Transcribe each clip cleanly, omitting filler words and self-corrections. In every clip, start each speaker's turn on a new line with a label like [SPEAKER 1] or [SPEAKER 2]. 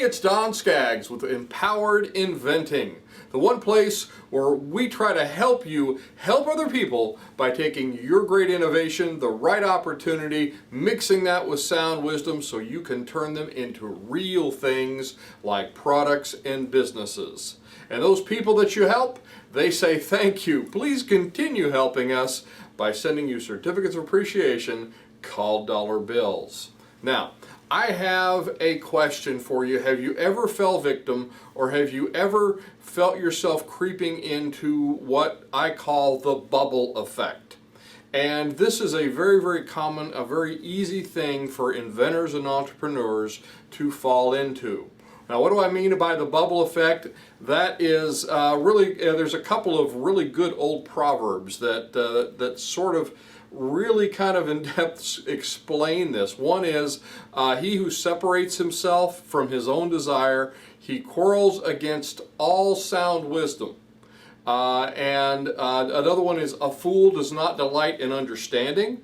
[SPEAKER 1] it's Don Skaggs with Empowered Inventing, the one place where we try to help you help other people by taking your great innovation, the right opportunity, mixing that with sound wisdom so you can turn them into real things like products and businesses. And those people that you help, they say thank you. Please continue helping us by sending you certificates of appreciation called dollar bills. Now, I have a question for you. Have you ever fell victim, or have you ever felt yourself creeping into what I call the bubble effect? And this is a very, very common, a very easy thing for inventors and entrepreneurs to fall into. Now, what do I mean by the bubble effect? That is there's a couple of really good old proverbs that sort of really kind of in depth explain this. One is, he who separates himself from his own desire, he quarrels against all sound wisdom. And another one is, a fool does not delight in understanding,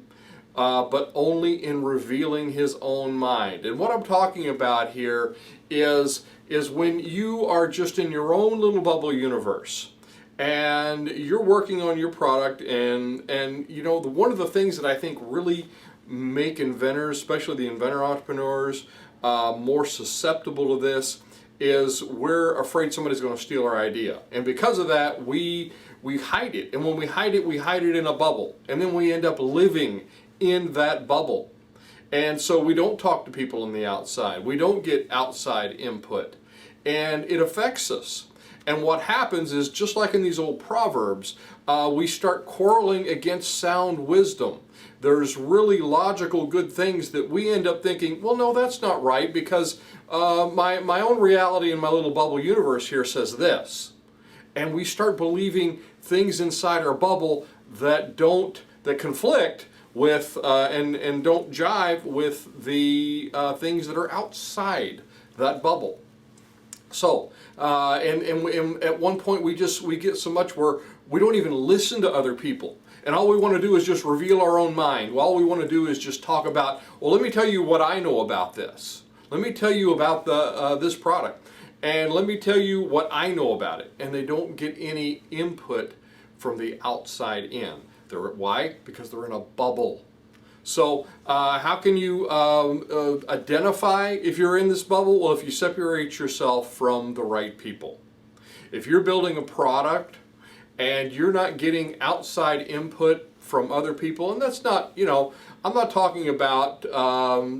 [SPEAKER 1] but only in revealing his own mind. And what I'm talking about here is when you are just in your own little bubble universe, and you're working on your product, and you know, one of the things that I think really make inventors, especially the inventor entrepreneurs, more susceptible to this is we're afraid somebody's going to steal our idea. And because of that, we hide it. And when we hide it in a bubble. And then we end up living in that bubble. And so we don't talk to people on the outside. We don't get outside input. And it affects us. And what happens is, just like in these old proverbs, we start quarreling against sound wisdom. There's really logical good things that we end up thinking, well, no, that's not right, because my own reality in my little bubble universe here says this. And we start believing things inside our bubble that conflict with and don't jive with the things that are outside that bubble. So, and at one point we get so much where we don't even listen to other people. And all we want to do is just reveal our own mind. All we want to do is just talk about, well, let me tell you what I know about this. Let me tell you about this product. And let me tell you what I know about it. And they don't get any input from the outside in. Why? Because they're in a bubble. So how can you identify if you're in this bubble? Well, if you separate yourself from the right people. If you're building a product and you're not getting outside input from other people, and that's not, you know, I'm not talking about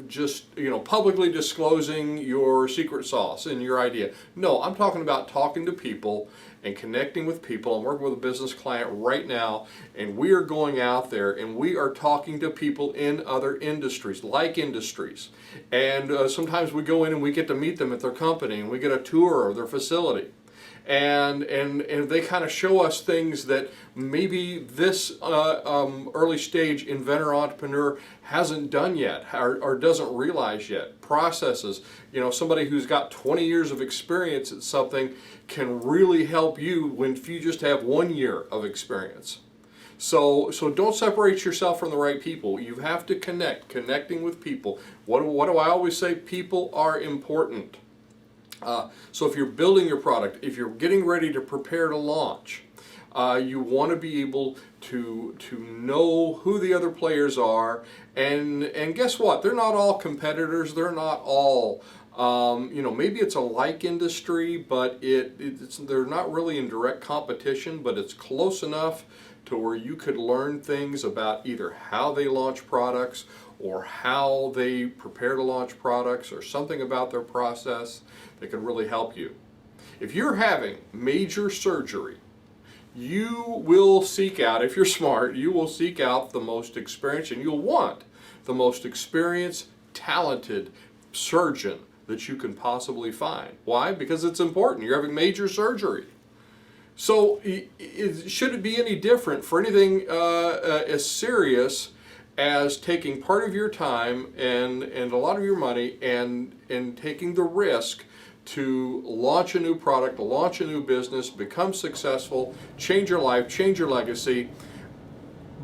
[SPEAKER 1] just, you know, publicly disclosing your secret sauce and your idea. No, I'm talking about talking to people and connecting with people. I'm working with a business client right now, and we are going out there and we are talking to people in other industries, like industries. And sometimes we go in and we get to meet them at their company, and we get a tour of their facility. And they kind of show us things that maybe this early stage inventor entrepreneur hasn't done yet, or doesn't realize yet. Processes, you know, somebody who's got 20 years of experience at something can really help you when you just have 1 year of experience. So don't separate yourself from the right people. You have to connecting with people. What do I always say? People are important. So if you're building your product, if you're getting ready to prepare to launch, you want to be able to know who the other players are, and guess what? They're not all competitors. They're not all you know, maybe it's a like industry, but they're not really in direct competition, but it's close enough to where you could learn things about either how they launch products, or how they prepare to launch products, or something about their process that can really help you. If you're having major surgery, you will seek out, if you're smart, you will seek out the most experienced, and you'll want the most experienced, talented surgeon that you can possibly find. Why? Because it's important. You're having major surgery. So should it be any different for anything as serious as taking part of your time and a lot of your money and taking the risk to launch a new product, launch a new business, become successful, change your life, change your legacy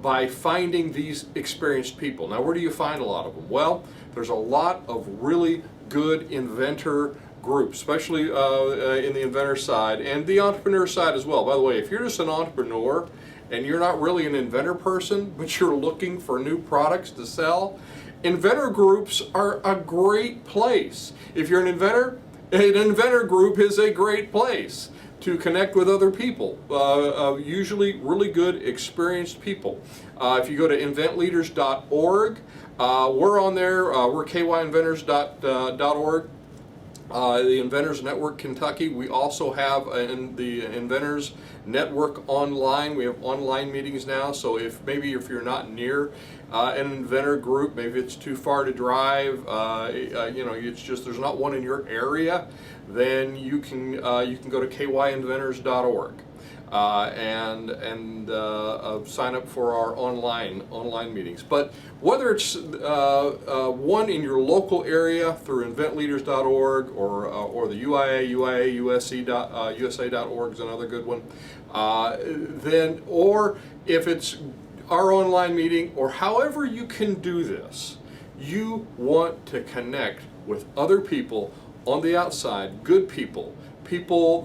[SPEAKER 1] by finding these experienced people? Now, where do you find a lot of them? Well, there's a lot of really good inventor groups, especially in the inventor side and the entrepreneur side as well. By the way, if you're just an entrepreneur and you're not really an inventor person, but you're looking for new products to sell, inventor groups are a great place. If you're an inventor group is a great place to connect with other people, usually really good, experienced people. If you go to inventleaders.org, we're on there, we're kyinventors.org. The Inventors Network Kentucky. We also have the Inventors Network online. We have online meetings now, so if you're not near an inventor group, maybe it's too far to drive, it's just there's not one in your area, then you can go to kyinventors.org and sign up for our online meetings. But whether it's one in your local area through inventleaders.org or the USA.org is another good one, or if it's our online meeting, or however you can do this, you want to connect with other people on the outside, good people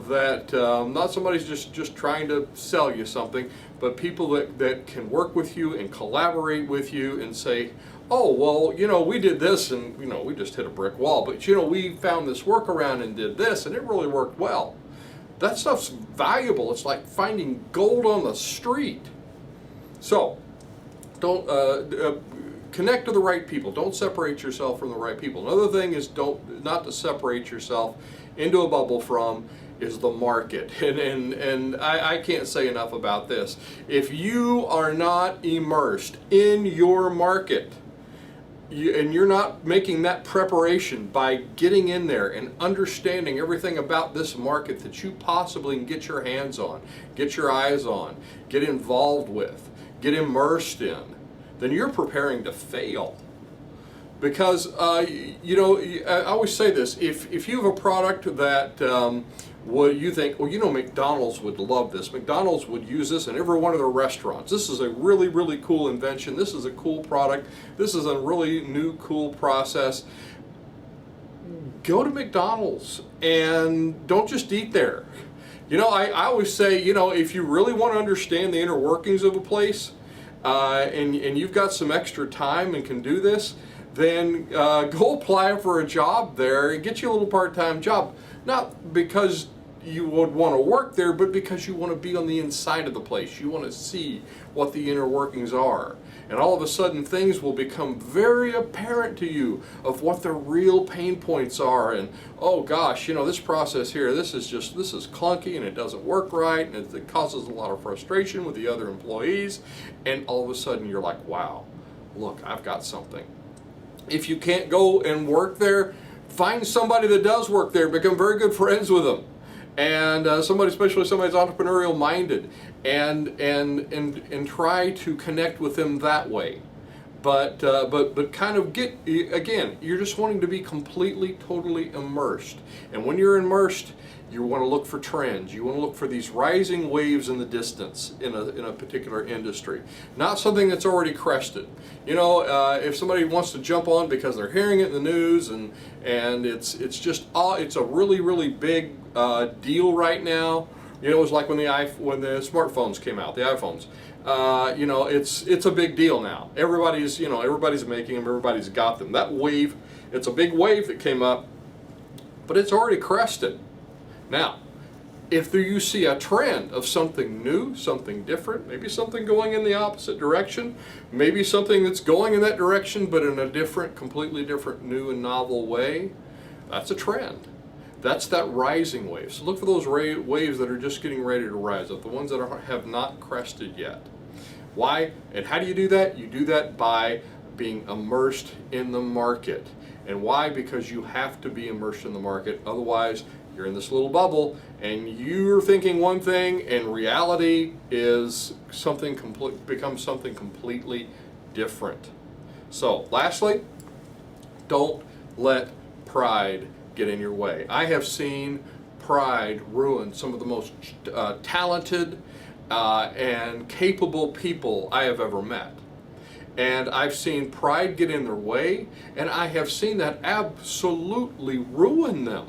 [SPEAKER 1] that not somebody's just trying to sell you something, but people that can work with you and collaborate with you and say, oh, well, we did this and, we just hit a brick wall, but, we found this workaround and did this and it really worked well. That stuff's valuable. It's like finding gold on the street. So, don't connect to the right people. Don't separate yourself from the right people. Another thing is not to separate yourself into a bubble from is the market. And I can't say enough about this. If you are not immersed in your market, and you're not making that preparation by getting in there and understanding everything about this market that you possibly can get your hands on, get your eyes on, get involved with, get immersed in, then you're preparing to fail. Because, I always say this, if you have a product that you think, McDonald's would love this, McDonald's would use this in every one of their restaurants. This is a really, really cool invention. This is a cool product. This is a really new, cool process. Go to McDonald's and don't just eat there. I always say, if you really want to understand the inner workings of a place, and you've got some extra time and can do this, then go apply for a job there and get you a little part-time job. Not because you would want to work there, but because you want to be on the inside of the place. You want to see what the inner workings are. And all of a sudden things will become very apparent to you of what the real pain points are. And oh gosh, this process here, this is clunky and it doesn't work right, and it causes a lot of frustration with the other employees. And all of a sudden you're like, wow, look, I've got something. If you can't go and work there, find somebody that does work there, become very good friends with them. And especially somebody's entrepreneurial minded, and try to connect with them that way. But kind of you're just wanting to be completely, totally immersed. And when you're immersed, you want to look for trends. You want to look for these rising waves in the distance in a particular industry, not something that's already crested. If somebody wants to jump on because they're hearing it in the news and it's a really, really big deal right now. It was like when the smartphones came out, the iPhones. It's a big deal now. Everybody's making them. Everybody's got them. That wave, it's a big wave that came up, but it's already crested. Now, if you see a trend of something new, something different, maybe something going in the opposite direction, maybe something that's going in that direction but in a completely different, new and novel way, that's a trend. That's that rising wave. So look for those waves that are just getting ready to rise up, the ones that have not crested yet. Why? And how do you do that? You do that by being immersed in the market. And why? Because you have to be immersed in the market. Otherwise, you're in this little bubble and you're thinking one thing and reality is becomes something completely different. So lastly, don't let pride get in your way. I have seen pride ruin some of the most talented and capable people I have ever met. And I've seen pride get in their way, and I have seen that absolutely ruin them.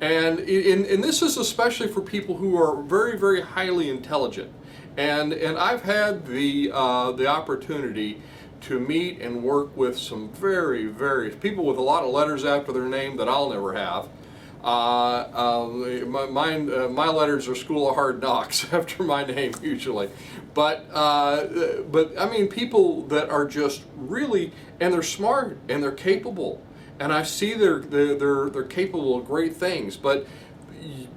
[SPEAKER 1] And this is especially for people who are very, very highly intelligent. And I've had the opportunity to meet and work with some very people with a lot of letters after their name that I'll never have. My letters are School of Hard Knocks after my name usually, but I mean people that are just really, and they're smart and they're capable, and I see they're capable of great things. But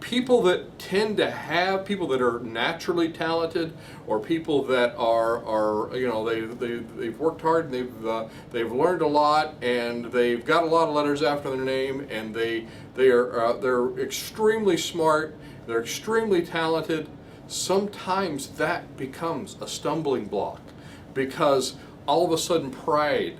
[SPEAKER 1] people that tend to have people that are naturally talented, or people that are you know, they've worked hard and they've learned a lot and they've got a lot of letters after their name, and they're extremely smart, they're extremely talented. Sometimes that becomes a stumbling block, because all of a sudden pride,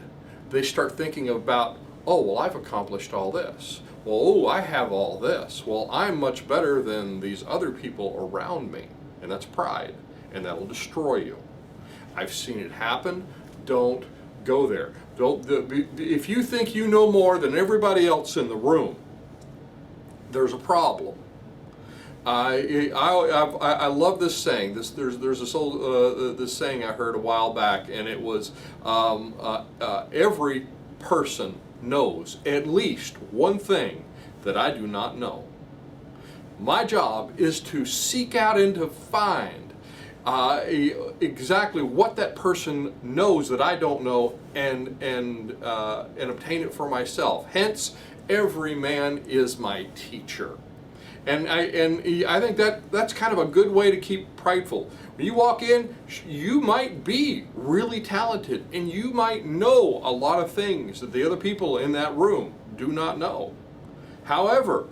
[SPEAKER 1] they start thinking about, oh, well, I've accomplished all this. Well, oh, I have all this. Well, I'm much better than these other people around me. And that's pride, and that'll destroy you. I've seen it happen. Don't go there. If you think you know more than everybody else in the room, there's a problem. I love this saying. There's this old this saying I heard a while back, and it was every person knows at least one thing that I do not know. My job is to seek out and to find exactly what that person knows that I don't know, and obtain it for myself. Hence, every man is my teacher. And I think that's kind of a good way to keep prideful. When you walk in, you might be really talented, and you might know a lot of things that the other people in that room do not know. However,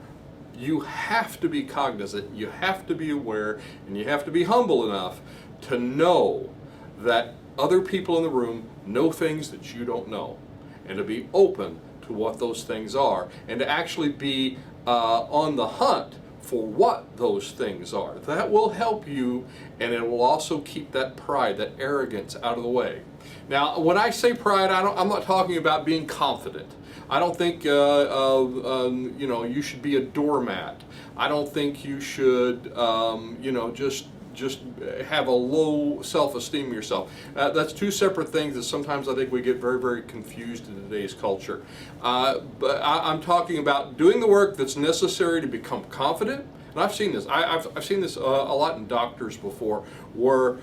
[SPEAKER 1] you have to be cognizant, you have to be aware, and you have to be humble enough to know that other people in the room know things that you don't know, and to be open to what those things are, and to actually be on the hunt for what those things are. That will help you, and it will also keep that pride, that arrogance out of the way. Now, when I say pride, I'm not talking about being confident. I don't think you know, you should be a doormat. I don't think you should you know, just have a low self-esteem of yourself. That's two separate things that sometimes I think we get very confused in today's culture. But I'm talking about doing the work that's necessary to become confident. And I've seen this. I've seen this a lot in doctors before, where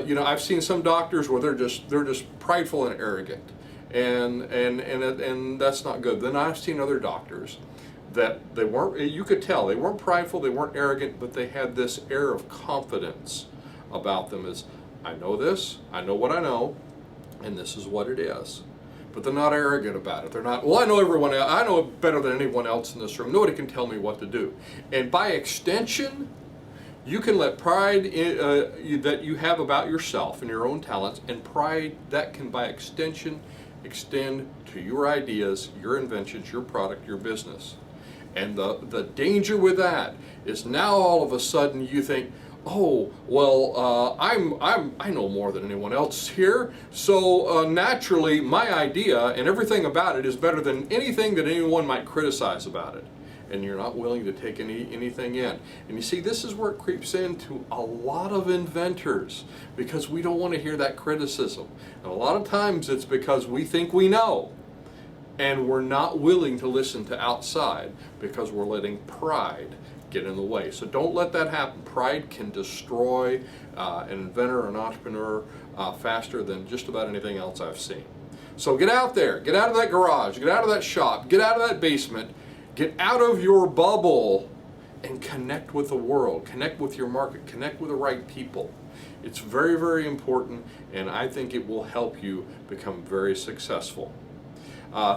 [SPEAKER 1] you know, I've seen some doctors where they're just prideful and arrogant, and that's not good. Then I've seen other doctors that they weren't, you could tell, they weren't prideful, they weren't arrogant, but they had this air of confidence about them, as I know this, I know what I know, and this is what it is. But they're not arrogant about it. They're not, well, I know everyone else, I know it better than anyone else in this room. Nobody can tell me what to do. And by extension, you can let pride that you have about yourself and your own talents, and pride that can by extension extend to your ideas, your inventions, your product, your business. And the danger with that is now all of a sudden you think, oh, well, I know more than anyone else here, so naturally my idea and everything about it is better than anything that anyone might criticize about it. And you're not willing to take anything in. And you see, this is where it creeps into a lot of inventors, because we don't want to hear that criticism. And a lot of times it's because we think we know, and we're not willing to listen to outside because we're letting pride get in the way. So don't let that happen. Pride can destroy an inventor or an entrepreneur faster than just about anything else I've seen. So get out there, get out of that garage, get out of that shop, get out of that basement, get out of your bubble and connect with the world, connect with your market, connect with the right people. It's very important, and I think it will help you become very successful.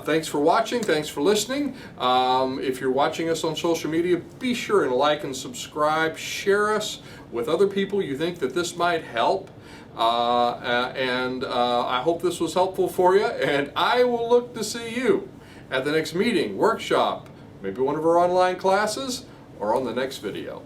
[SPEAKER 1] Thanks for watching, thanks for listening. If you're watching us on social media, be sure and like and subscribe. Share us with other people you think that this might help. I hope this was helpful for you, and I will look to see you at the next meeting, workshop, maybe one of our online classes, or on the next video.